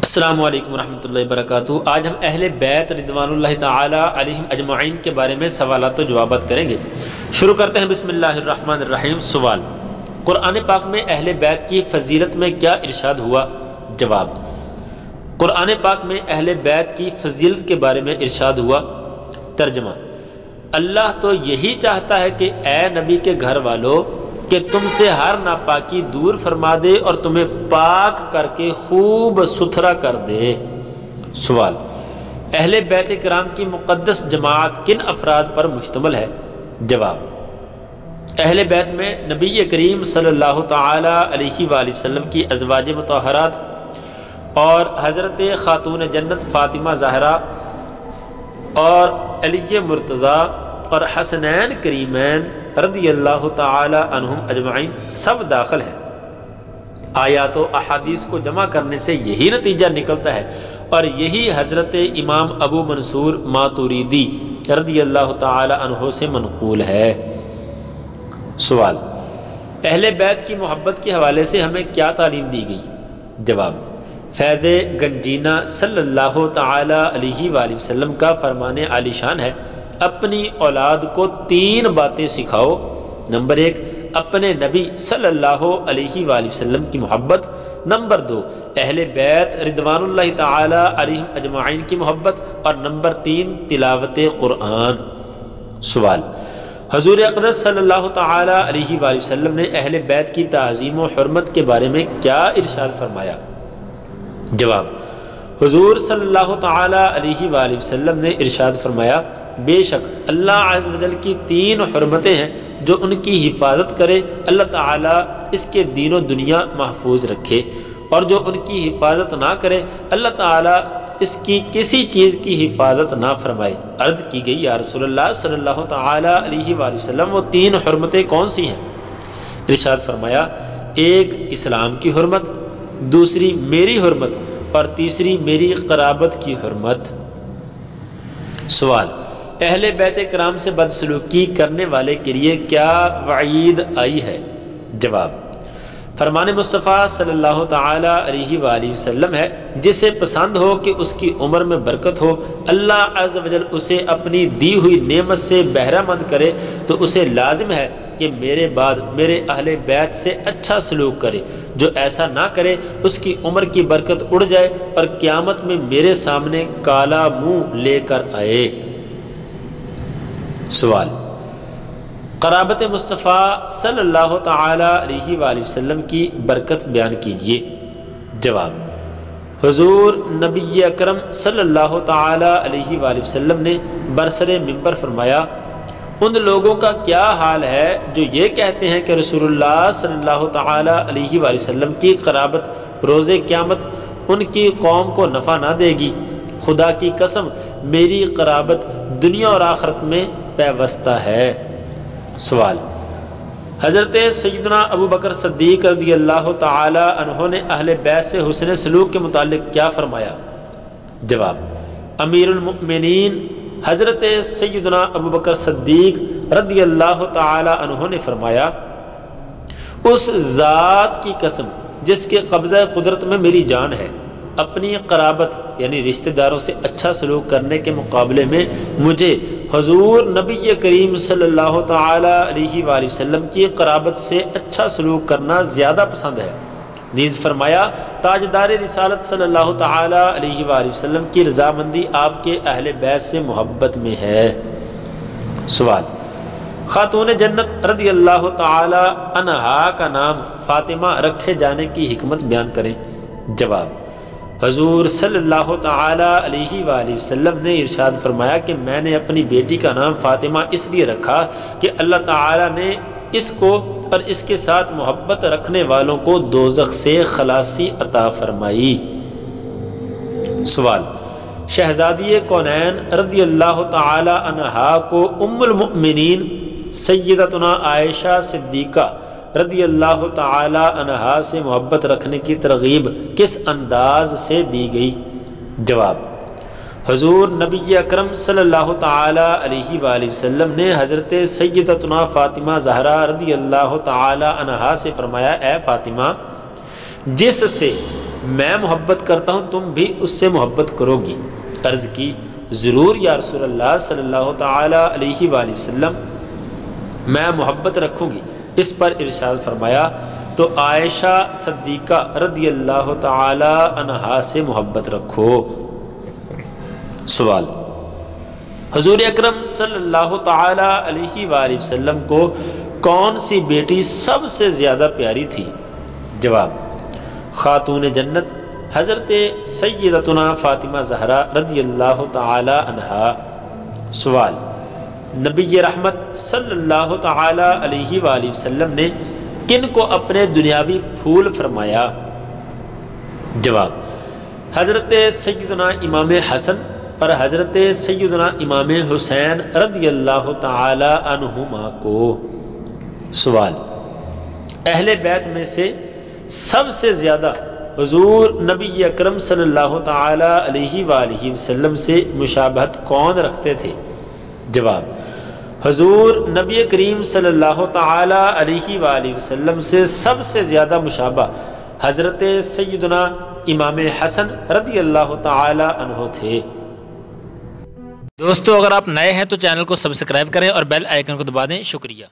السلام علیکم ورحمۃ اللہ وبرکاتہ۔ آج ہم اہل بیت رضوان اللہ تعالی علیہم اجمعین کے بارے میں سوالات و جوابات کریں گے۔ شروع کرتے ہیں بسم اللہ الرحمن الرحیم۔ سوال: قرآن پاک میں اہل بیت کی فضیلت میں کیا ارشاد ہوا؟ جواب: قرآن پاک میں اہل بیت کی فضیلت کے بارے میں ارشاد ہوا۔ ترجمہ: اللہ تو یہی چاہتا ہے کہ اے نبی کے گھر والوں کہ تم سے ہر ناپاکی دور فرما دے اور تمہیں پاک کر کے خوب ستھرا کر دے۔ سوال: اہل بیت کرام کی مقدس جماعت کن افراد پر مشتمل ہے؟ جواب: اہل بیت میں نبی کریم صلی اللہ تعالی علیہ وآلہ وسلم کی ازواج مطہرات اور حضرت خاتون جنت فاطمہ زہرا اور علی مرتضیٰ اور حسنین کریمین رضی اللہ تعالی عنہم اجمعین سب داخل ہیں۔ آیات و احادیث کو جمع کرنے سے یہی نتیجہ نکلتا ہے اور یہی حضرت امام ابو منصور ماتوریدی رضی اللہ تعالی عنہ سے منقول ہے۔ سوال: اہل بیت کی محبت کے حوالے سے ہمیں کیا تعلیم دی گئی؟ جواب: فیض گنجینہ صلی اللہ تعالی علیہ وآلہ وسلم کا فرمان عالی شان ہے: اپنی اولاد کو 3 باتیں سکھاؤ۔ نمبر 1، اپنے نبی صلی اللہ علیہ وآلہ وسلم کی محبت۔ نمبر 2، اہل بیت رضوان اللہ تعالی علیہم اجمعین کی محبت۔ اور نمبر 3، تلاوت قرآن۔ سوال: حضور اقدس صلی اللہ تعالی علیہ وآلہ وسلم نے اہل بیت کی تعظیم و حرمت کے بارے میں کیا ارشاد فرمایا؟ جواب: حضور صلی اللہ تعالی علیہ وآلہ وسلم نے ارشاد فرمایا: بے شک اللہ عز و جل کی 3 حرمتیں ہیں، جو ان کی حفاظت کرے اللہ تعالیٰ اس کے دین و دنیا محفوظ رکھے، اور جو ان کی حفاظت نہ کرے اللہ تعالیٰ اس کی کسی چیز کی حفاظت نہ فرمائے۔ عرض کی گئی: یا رسول اللہ صلی اللہ تعالی علیہ وآلہ وسلم وہ 3 حرمتیں کون سی ہیں؟ ارشاد فرمایا: 1 اسلام کی حرمت، 2 میری حرمت، اور 3 میری قرابت کی حرمت۔ سوال: اہل بیت کرام سے بدسلوکی کرنے والے کے لیے کیا وعید آئی ہے؟ جواب: فرمان مصطفیٰ صلی اللہ تعالی علیہ وآلہ وسلم ہے: جسے پسند ہو کہ اس کی عمر میں برکت ہو، اللہ عز و جل اسے اپنی دی ہوئی نعمت سے بہرہ مند کرے، تو اسے لازم ہے کہ میرے بعد میرے اہل بیت سے اچھا سلوک کرے۔ جو ایسا نہ کرے اس کی عمر کی برکت اڑ جائے اور قیامت میں میرے سامنے کالا منہ لے کر آئے۔ سوال: قرابت مصطفیٰ صلی اللہ تعالی علیہ وآلہ وسلم کی برکت بیان کیجیے۔ جواب: حضور نبی اکرم صلی اللہ تعالی علیہ وآلہ وسلم نے برسر منبر فرمایا: ان لوگوں کا کیا حال ہے جو یہ کہتے ہیں کہ رسول اللہ صلی اللہ تعالی علیہ وآلہ وسلم کی قرابت روز قیامت ان کی قوم کو نفع نہ دے گی۔ خدا کی قسم میری قرابت دنیا اور آخرت میں پیوستہ ہے۔ سوال: حضرت سیدنا ابو بکر صدیق رضی اللہ تعالی عنہ نے اہل بیت سے حسن سلوک کے متعلق کیا فرمایا؟ جواب: امیر المؤمنین حضرت سیدنا ابو بکر صدیق رضی اللہ تعالی عنہ نے فرمایا: اس ذات کی قسم جس کے قبضہ قدرت میں میری جان ہے، اپنی قرابت یعنی رشتہ داروں سے اچھا سلوک کرنے کے مقابلے میں مجھے حضور نبی کریم صلی اللہ تعالی علیہ وآلہ وسلم کی قرابت سے اچھا سلوک کرنا زیادہ پسند ہے۔ نیز فرمایا: تاجدار رسالت صلی اللہ تعالی علیہ وآلہ وسلم کی رضامندی آپ کے اہل بیت سے محبت میں ہے۔ سوال: خاتون جنت رضی اللہ تعالی عنہا کا نام فاطمہ رکھے جانے کی حکمت بیان کریں۔ جواب: حضور صلی اللہ تعالی علیہ وآلہ وسلم نے ارشاد فرمایا کہ میں نے اپنی بیٹی کا نام فاطمہ اس لیے رکھا کہ اللہ تعالی نے اس کو اور اس کے ساتھ محبت رکھنے والوں کو دوزخ سے خلاصی عطا فرمائی۔ سوال: شہزادی کونین رضی اللہ تعالی عنہا کو ام المؤمنین سیدتنا عائشہ صدیقہ رضی اللہ تعالی عنہا سے محبت رکھنے کی ترغیب کس انداز سے دی گئی؟ جواب: حضور نبی اکرم صلی اللہ تعالی علیہ وآلہ وسلم نے حضرت سیدتنا فاطمہ زہرا رضی اللہ تعالی عنہا سے فرمایا: اے فاطمہ، جس سے میں محبت کرتا ہوں تم بھی اس سے محبت کرو گی۔ عرض کی ضرور یا رسول اللہ صلی اللہ تعالی علیہ وآلہ وسلم، میں محبت رکھوں گی۔ اس پر ارشاد فرمایا تو عائشہ صدیقہ رضی اللہ تعالی عنہا سے محبت رکھو۔ سوال: حضور اکرم صلی اللہ تعالی علیہ وآلہ وسلم کو کون سی بیٹی سب سے زیادہ پیاری تھی؟ جواب: خاتون جنت حضرت سیدتنا فاطمہ زہرا رضی اللہ تعالی عنہا۔ سوال: نبی رحمت صلی اللہ تعالی علیہ وآلہ وسلم نے کن کو اپنے دنیاوی پھول فرمایا؟ جواب: حضرت سیدنا امام حسن اور حضرت سیدنا امام حسین رضی اللہ تعالی عنہما کو۔ سوال: اہل بیت میں سے سب سے زیادہ حضور نبی اکرم صلی اللہ تعالی علیہ وآلہ وسلم سے مشابہت کون رکھتے تھے؟ جواب: حضور نبی کریم صلی اللہ تعالی علیہ وآلہ وسلم سے سب سے زیادہ مشابہ حضرت سیدنا امام حسن رضی اللہ تعالی عنہ تھے۔ دوستو اگر آپ نئے ہیں تو چینل کو سبسکرائب کریں اور بیل آئیکن کو دبا دیں۔ شکریہ۔